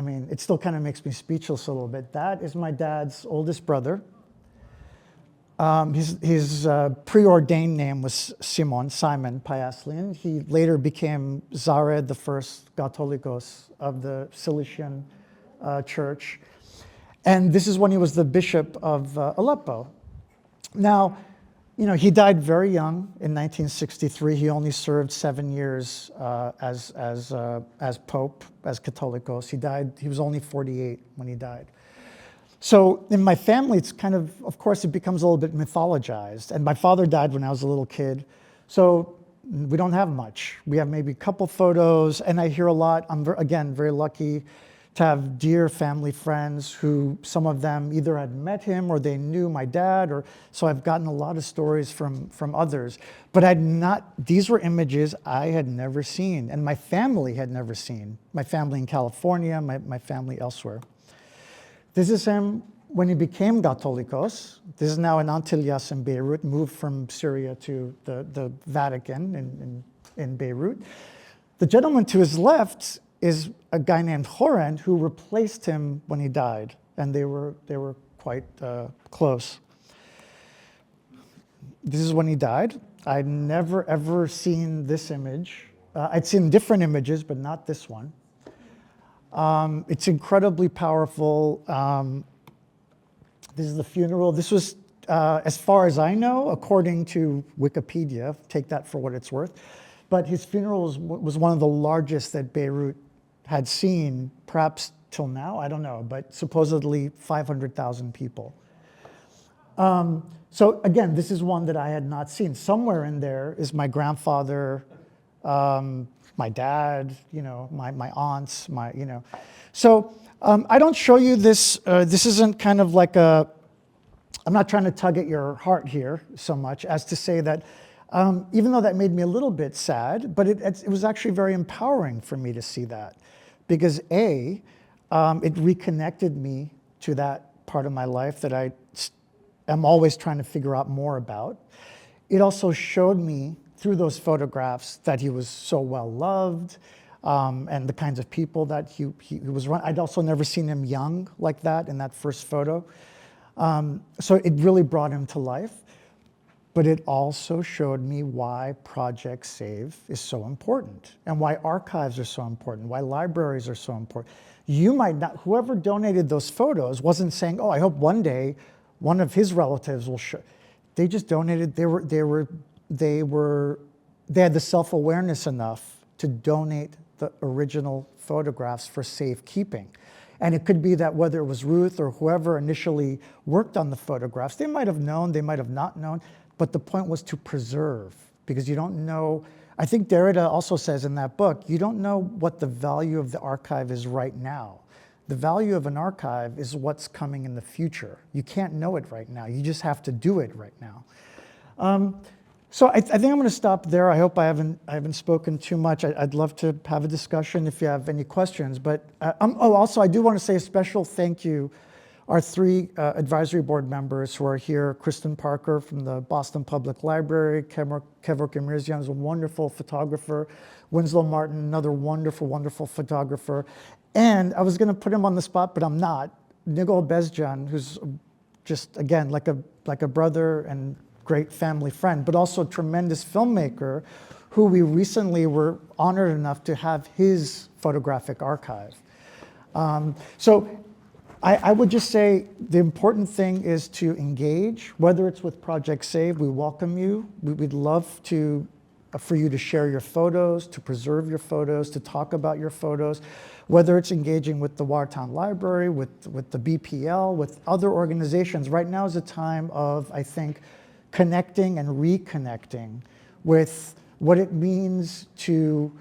mean, it still kind of makes me speechless a little bit. That is my dad's oldest brother. His preordained name was Simon Payaslian. He later became Zared, the first Catholicos of the Cilician Church. And this is when he was the bishop of Aleppo. Now, you know, he died very young in 1963. He only served 7 years as Pope, as Catholicos. He was only 48 when he died. So in my family, it's kind of course, it becomes a little bit mythologized. And my father died when I was a little kid. So we don't have much. We have maybe a couple photos, and I hear a lot. I'm, again, very lucky to have dear family friends who, some of them either had met him or they knew my dad, so I've gotten a lot of stories from others. But these were images I had never seen, and my family had never seen. My family in California, my family elsewhere. This is him when he became Catholicos. This is now in Antillas in Beirut, moved from Syria to the Vatican in Beirut. The gentleman to his left is a guy named Horend who replaced him when he died, and they were quite close. This is when he died. I'd never ever seen this image. I'd seen different images, but not this one. It's incredibly powerful. This is the funeral. This was, as far as I know, according to Wikipedia, take that for what it's worth, but his funeral was one of the largest that Beirut had seen, perhaps till now, I don't know, but supposedly 500,000 people. So again, this is one that I had not seen. Somewhere in there is my grandfather, my dad, my aunts, So I don't show you this. This isn't kind of like I'm not trying to tug at your heart here so much as to say that even though that made me a little bit sad, but it was actually very empowering for me to see that. Because it reconnected me to that part of my life that I am always trying to figure out more about. It also showed me through those photographs that he was so well loved, and the kinds of people that he was running. I'd also never seen him young like that in that first photo. So it really brought him to life. But it also showed me why Project SAVE is so important, and why archives are so important, why libraries are so important. You might not, whoever donated those photos wasn't saying, oh, I hope one day one of his relatives will show. They just donated, they had the self-awareness enough to donate the original photographs for safekeeping. And it could be that whether it was Ruth or whoever initially worked on the photographs, they might have known, they might have not known, but the point was to preserve, because you don't know. I think Derrida also says in that book, you don't know what the value of the archive is right now. The value of an archive is what's coming in the future. You can't know it right now. You just have to do it right now. So I think I'm going to stop there. I hope I haven't spoken too much. I'd love to have a discussion if you have any questions. But also I do want to say a special thank you. Our three advisory board members who are here: Kristen Parker from the Boston Public Library, Kevork Emirzian is a wonderful photographer, Winslow Martin, another wonderful, wonderful photographer. And I was going to put him on the spot, but I'm not. Nigol Bezjan, who's just, again, like a brother and great family friend, but also a tremendous filmmaker who we recently were honored enough to have his photographic archive. So I would just say the important thing is to engage, whether it's with Project SAVE. We welcome you. We'd love for you to share your photos, to preserve your photos, to talk about your photos, whether it's engaging with the Watertown Library, with the BPL, with other organizations. Right now is a time of, I think, connecting and reconnecting with what it means to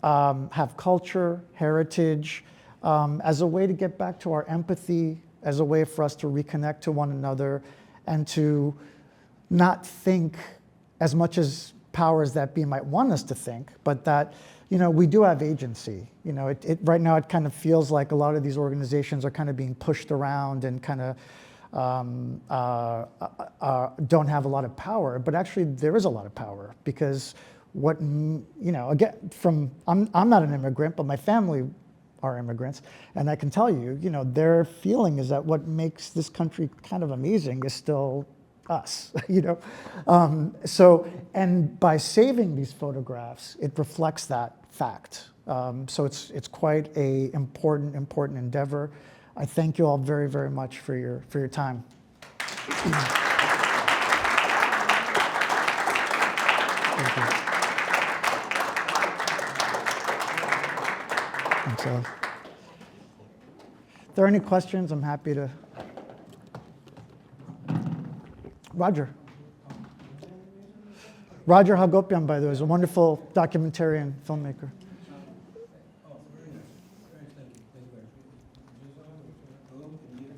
have culture, heritage, as a way to get back to our empathy, as a way for us to reconnect to one another, and to not think as much as powers that be might want us to think, but that we do have agency. Right now it kind of feels like a lot of these organizations are kind of being pushed around and kind of don't have a lot of power, but actually there is a lot of power, because again, I'm not an immigrant, but my family are immigrants, and I can tell you, their feeling is that what makes this country kind of amazing is still us, and by saving these photographs, it reflects that fact. So it's quite a important endeavor. I thank you all very, very much for your time. Thank you. Thanks, Al. If there are any questions, I'm happy to. Roger Hagopian, by the way, is a wonderful documentarian filmmaker.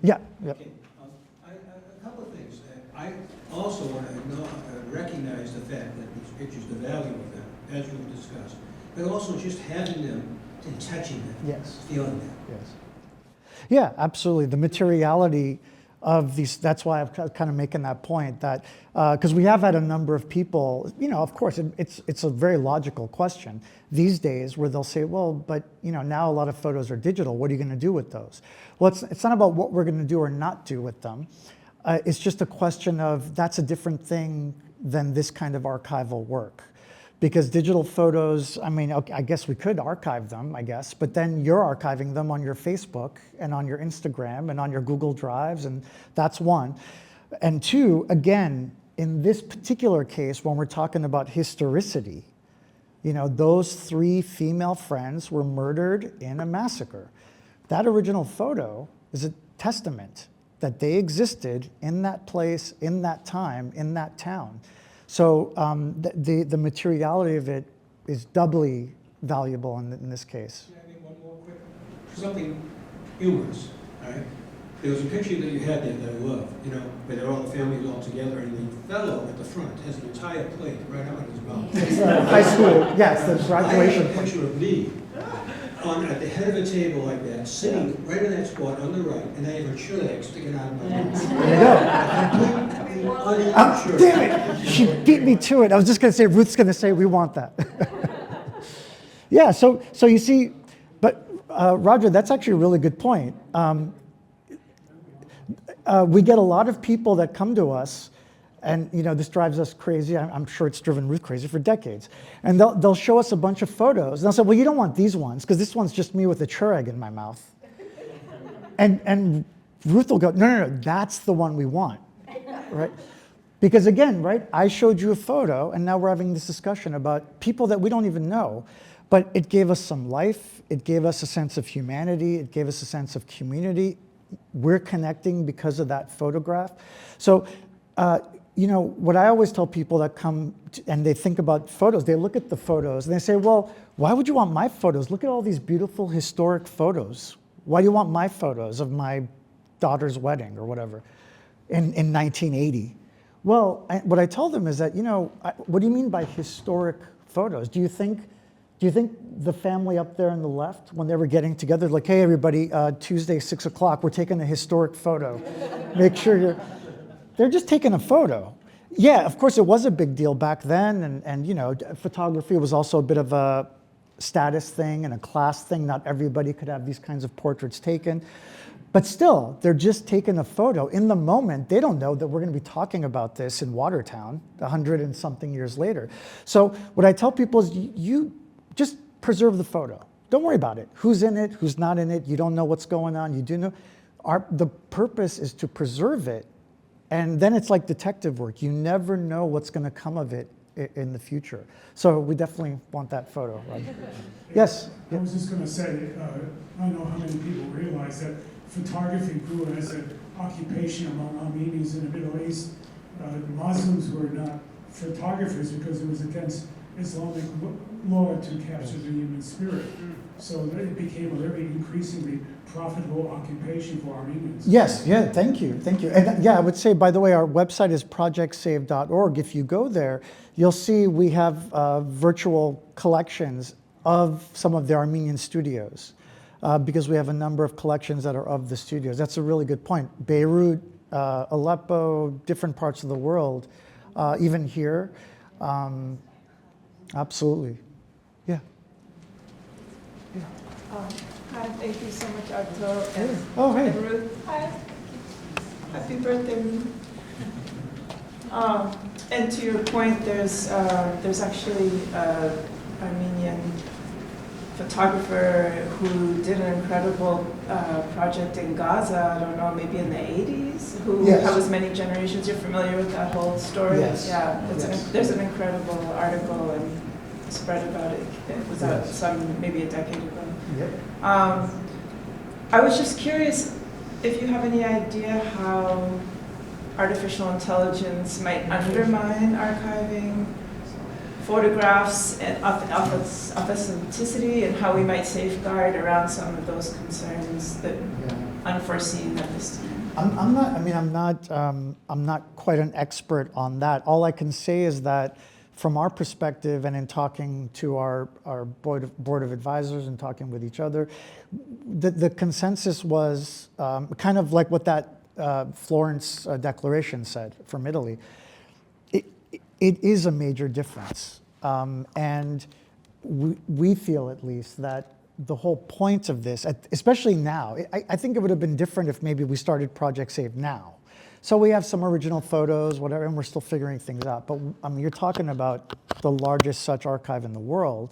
Yeah. Okay. A couple of things. I also want to recognize the fact that these pictures, the value of them, as we've discussed, but also just having them and touching them, yes, feeling them. Yes. Yeah, absolutely. The materiality of these. That's why I'm kind of making that point, that because we have had a number of people, of course, it's a very logical question these days where they'll say, well, but now a lot of photos are digital. What are you going to do with those? Well, it's not about what we're going to do or not do with them. It's just a question of that's a different thing than this kind of archival work. Because digital photos, okay, I guess we could archive them, but then you're archiving them on your Facebook and on your Instagram and on your Google Drives, and that's one. And two, again, in this particular case, when we're talking about historicity, those 3 female friends were murdered in a massacre. That original photo is a testament that they existed in that place, in that time, in that town. So the materiality of it is doubly valuable in this case. Yeah, I mean, one more quick, something humorous, all right? There was a picture that you had there that I love, where they're all the families all together, and the fellow at the front has an entire plate right out of his mouth. It's high school, yes, the graduation. I have a picture of me at the head of a table like that, sitting right in that spot on the right, and I have a shirt egg sticking out of my mouth. There you go. Damn it, she beat me to it. I was just going to say, Ruth's going to say, we want that. Yeah, so you see, but Roger, that's actually a really good point. We get a lot of people that come to us, and this drives us crazy. I'm sure it's driven Ruth crazy for decades. And they'll show us a bunch of photos, and they'll say, well, you don't want these ones, because this one's just me with a Keurig in my mouth. And Ruth will go, no, that's the one we want, right? Because again, right, I showed you a photo, and now we're having this discussion about people that we don't even know, but it gave us some life, it gave us a sense of humanity, it gave us a sense of community. We're connecting because of that photograph. So, what I always tell people that come and they think about photos, they look at the photos and they say, well, why would you want my photos? Look at all these beautiful historic photos. Why do you want my photos of my daughter's wedding or whatever in 1980? Well, what I tell them is that, what do you mean by historic photos? Do you think the family up there on the left, when they were getting together, like, hey, everybody, Tuesday, 6 o'clock, we're taking a historic photo. Make sure they're just taking a photo. Yeah, of course, it was a big deal back then, and photography was also a bit of a status thing and a class thing. Not everybody could have these kinds of portraits taken. But still, they're just taking a photo. In the moment, they don't know that we're going to be talking about this in Watertown 100 and something years later. So what I tell people is you just preserve the photo. Don't worry about it. Who's in it, who's not in it, you don't know what's going on, you do know. The purpose is to preserve it, and then it's like detective work. You never know what's going to come of it in the future. So we definitely want that photo, right? Yes? I was just going to say, I don't know how many people realize that photography grew as an occupation among Armenians in the Middle East. Muslims were not photographers because it was against Islamic law to capture the human spirit. So it became a very increasingly profitable occupation for Armenians. Yes, yeah, thank you. And yeah, I would say, by the way, our website is projectsave.org. If you go there, you'll see we have virtual collections of some of the Armenian studios because we have a number of collections that are of the studios. That's a really good point. Beirut, Aleppo, different parts of the world, even here. Absolutely. Yeah. Hi, thank you so much, Arto and, Hey. and Ruth. Hi. Happy birthday, Ruth. And to your point, there's actually an Armenian photographer who did an incredible project in Gaza, I don't know, maybe in the 80s, who Yes. covers many generations. You're familiar with that whole story? Yes. Yeah, Yes. there's an incredible article and spread about it. It was out maybe a decade ago. Yep. I was just curious if you have any idea how artificial intelligence might undermine archiving photographs and authenticity, and how we might safeguard around some of those concerns that unforeseen at this time. I'm not quite an expert on that. All I can say is that from our perspective, and in talking to our board of advisors and talking with each other, the consensus was kind of like what that Florence Declaration said from Italy, it is a major difference. And we feel at least that the whole point of this, especially now, I think it would have been different if maybe we started Project Save now. So we have some original photos, whatever, and we're still figuring things out. But I mean, you're talking about the largest such archive in the world.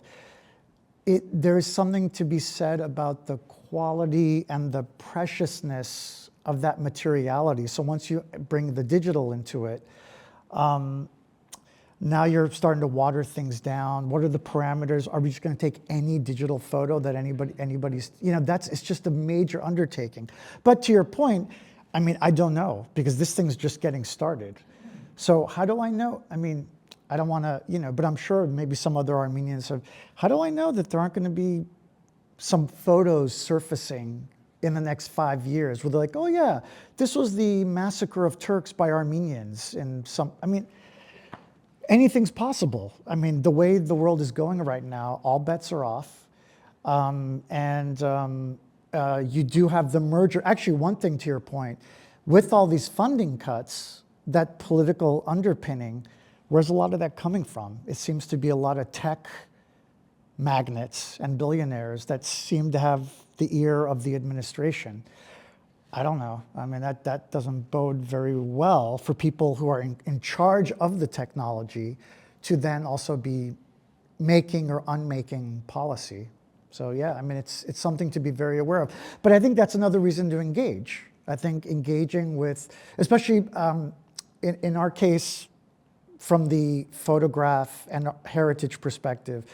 There is something to be said about the quality and the preciousness of that materiality. So once you bring the digital into it, now you're starting to water things down. What are the parameters? Are we just going to take any digital photo that anybody's, it's just a major undertaking. But to your point, I mean, I don't know, because this thing's just getting started. So how do I know? I mean, I don't want to, but I'm sure maybe some other Armenians have, how do I know that there aren't going to be some photos surfacing in the next 5 years where they're like, oh yeah, this was the massacre of Turks by Armenians anything's possible. I mean, the way the world is going right now, all bets are off. You do have the merger. Actually, one thing to your point, with all these funding cuts, that political underpinning, where's a lot of that coming from? It seems to be a lot of tech magnates and billionaires that seem to have the ear of the administration. I don't know. I mean, that doesn't bode very well for people who are in charge of the technology to then also be making or unmaking policy. So yeah, I mean, it's something to be very aware of. But I think that's another reason to engage. I think engaging with, especially in our case, from the photograph and heritage perspective,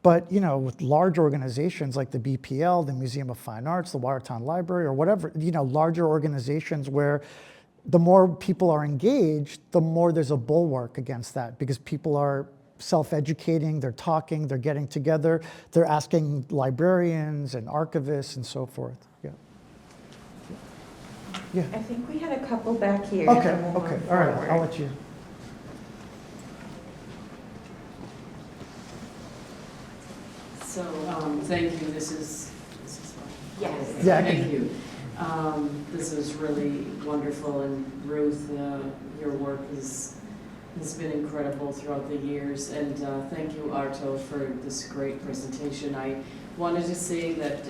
but with large organizations like the BPL, the Museum of Fine Arts, the Watertown Library, or whatever, larger organizations where the more people are engaged, the more there's a bulwark against that, because people are self-educating, they're talking, they're getting together, they're asking librarians and archivists and so forth. Yeah. I think we had a couple back here. Okay, all right, I'll let you. So, thank you, this is Yes. Yeah, thank you. This is really wonderful, and Ruth, your work has been incredible throughout the years, and thank you, Arto, for this great presentation. I wanted to say that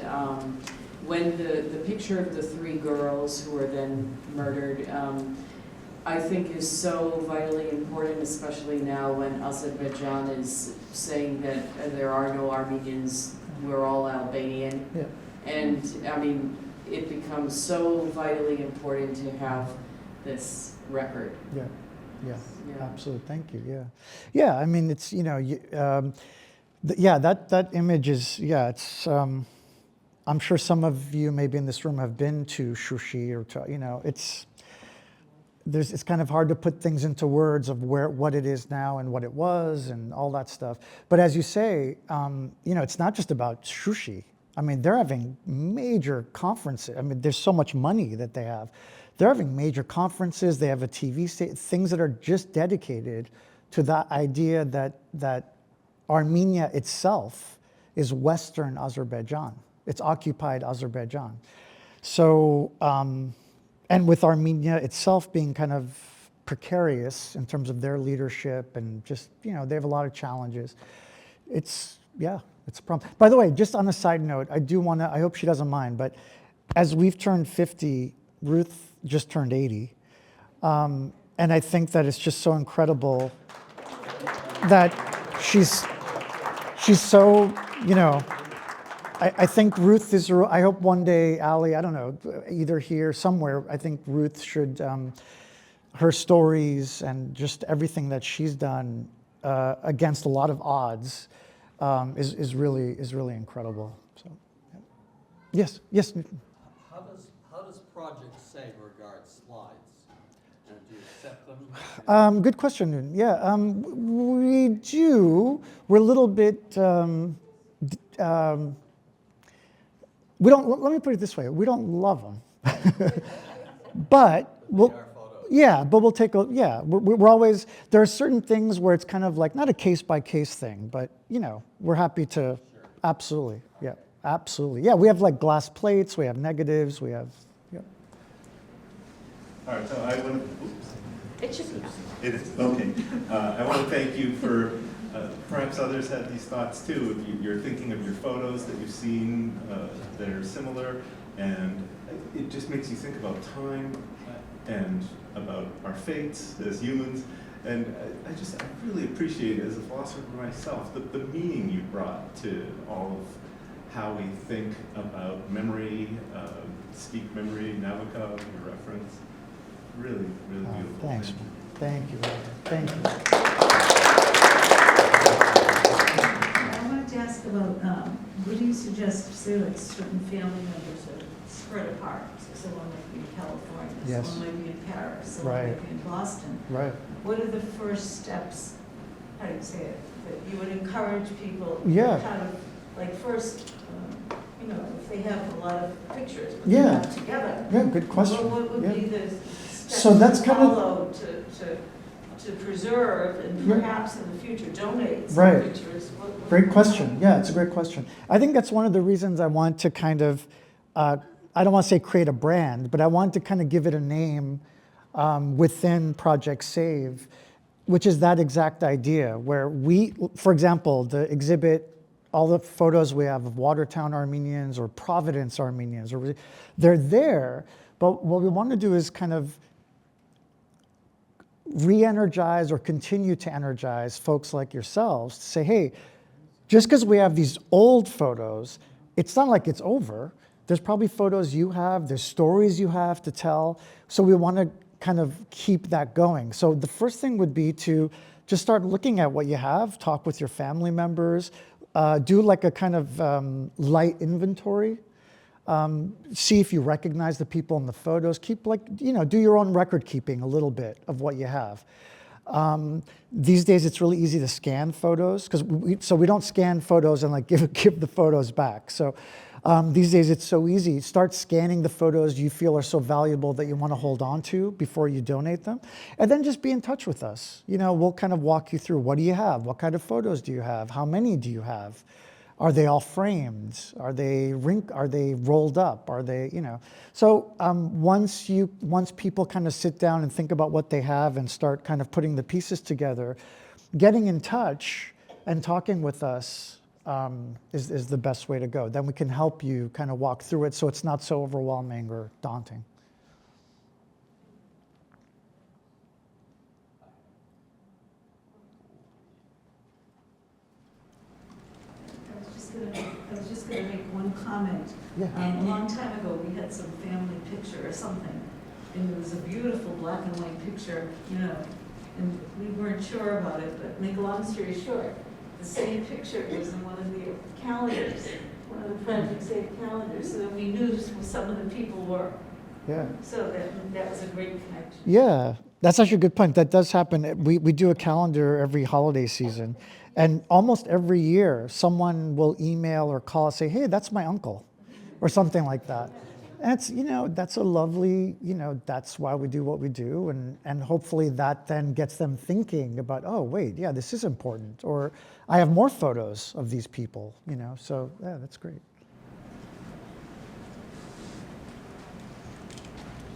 when the picture of the 3 girls who were then murdered, I think is so vitally important, especially now when Azerbaijan is saying that there are no Armenians, we're all Albanian. Yeah. And I mean, it becomes so vitally important to have this record. Yeah. Yeah. Absolutely. Thank you. Yeah. I mean, it's that image is it's. I'm sure some of you maybe in this room have been to Shushi or to it's kind of hard to put things into words of what it is now and what it was and all that stuff. But as you say, it's not just about Shushi. I mean, they're having major conferences. I mean, there's so much money that they have. They're having major conferences. They have a TV station, things that are just dedicated to that idea that Armenia itself is Western Azerbaijan. It's occupied Azerbaijan. So, and with Armenia itself being kind of precarious in terms of their leadership and just, they have a lot of challenges. It's a problem. By the way, just on a side note, I hope she doesn't mind, but as we've turned 50, Ruth just turned 80. And I think that it's just so incredible that she's so, I think Ruth is, I hope one day, Ali, I don't know, either here, somewhere, I think Ruth should, her stories and just everything that she's done against a lot of odds is really incredible. So, yeah. Yes. How does Project Save regard slides? And do you accept them? Good question, Newton. Yeah, we do. We're a little bit. We don't. Let me put it this way: we don't love them, but we'll take a. Yeah, we're always. There are certain things where it's kind of like not a case by case thing, but we're happy to. Sure. Absolutely. Yeah. Absolutely. Yeah, we have like glass plates. We have negatives. We have. Yeah. All right, so I want to, oops, It should be on. it is, okay. I want to thank you for, perhaps others had these thoughts too. If you're thinking of your photos that you've seen that are similar, and it just makes you think about time and about our fates as humans. And I really appreciate, as a philosopher myself, the meaning you brought to all of how we think about memory, speak memory, Nabokov, your reference. Really, really beautiful. Thanks. Thank you. Thank you. I wanted to ask about, what do you suggest, say like certain family members are spread apart? So someone might be in California, Yes. someone might be in Paris, someone Right. might be in Boston. Right. What are the first steps, how do you say it, that you would encourage people? Yeah. Kind of, like first, you know, if they have a lot of pictures, put Yeah. them all together. Yeah, good question. What would Yeah. be the steps So that's to kind of- follow to preserve and Yeah. perhaps in the future donate some Right. pictures? Great question. Yeah, it's a great question. I think that's one of the reasons I want to kind of, I don't want to say create a brand, but I want to kind of give it a name within Project Save, which is that exact idea where we, for example, the exhibit, all the photos we have of Watertown Armenians or Providence Armenians, they're there, but what we want to do is kind of re-energize or continue to energize folks like yourselves to say, hey, just because we have these old photos, it's not like it's over. There's probably photos you have, there's stories you have to tell. So we want to kind of keep that going. So the first thing would be to just start looking at what you have, talk with your family members, do like a kind of light inventory. See if you recognize the people in the photos. Keep like, you know, do your own record keeping a little bit of what you have. These days it's really easy to scan photos because we don't scan photos and like give the photos back. So these days it's so easy. Start scanning the photos you feel are so valuable that you want to hold on to before you donate them. And then just be in touch with us. You know, we'll kind of walk you through what do you have? What kind of photos do you have? How many do you have? Are they all framed? Are they rolled up? Are they, you know? So once people kind of sit down and think about what they have and start kind of putting the pieces together, getting in touch and talking with us is the best way to go. Then we can help you kind of walk through it so it's not so overwhelming or daunting. I was just going to make one comment. Yeah. A long time ago, we had some family picture or something, and it was a beautiful black and white picture, you know, and we weren't sure about it, but make a long story short, the same picture was in one of the calendars, one of the Project Save calendars, so that we knew who some of the people were. Yeah. So that was a great connection. Yeah, that's actually a good point. That does happen. We do a calendar every holiday season. And almost every year, someone will email or call and say, hey, that's my uncle, or something like that. And it's, you know, that's a lovely, you know, that's why we do what we do. And hopefully that then gets them thinking about, oh, wait, yeah, this is important. Or I have more photos of these people, you know, so yeah, that's great.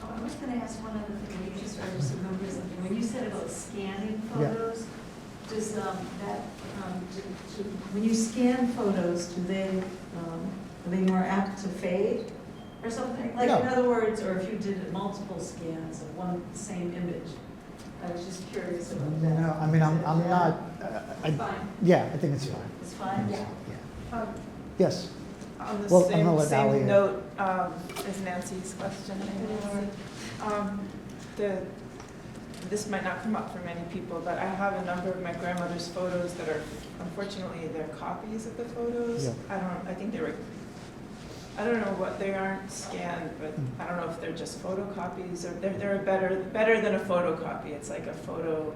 Oh, I was going to ask one other thing, you just remember something. When you said about scanning photos, does when you scan photos, are they more apt to fade or something? Like in other words, or if you did multiple scans of one same image? I was just curious about that. No, I mean, I'm not. It's fine. Yeah, I think it's fine. It's fine? Yeah. Yes. On the Well, I'm gonna let Ali same note as Nancy's question, this might not come up for many people, but I have a number of my grandmother's photos that are, unfortunately, they're copies of the photos. Yeah. I think they were, I don't know what, they aren't scanned, but I don't know if they're just photocopies or they're better than a photocopy. It's like a photo.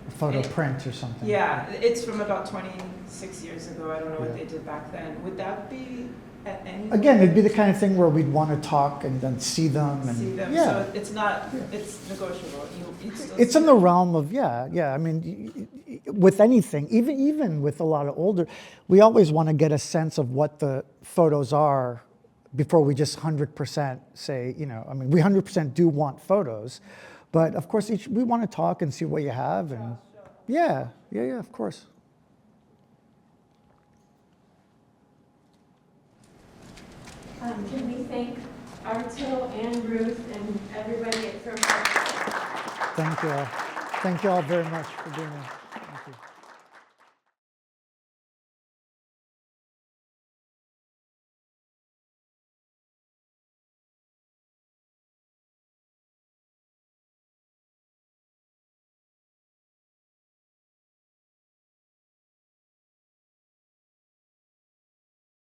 A photo print or something. Yeah, it's from about 26 years ago. I don't know what Yeah. they did back then. Would that be at any? Again, it'd be the kind of thing where we'd want to talk and then see them. And, See them, yeah. so it's not, it's negotiable. You still It's see in the them. realm of, yeah. I mean, with anything, even with a lot of older, we always want to get a sense of what the photos are before we just 100% say, you know, I mean, we 100% do want photos, but of course, we want to talk and see what you have, and yeah, of course. Can we thank Arto and Ruth and everybody from Thank you all. Thank you all very much for being here.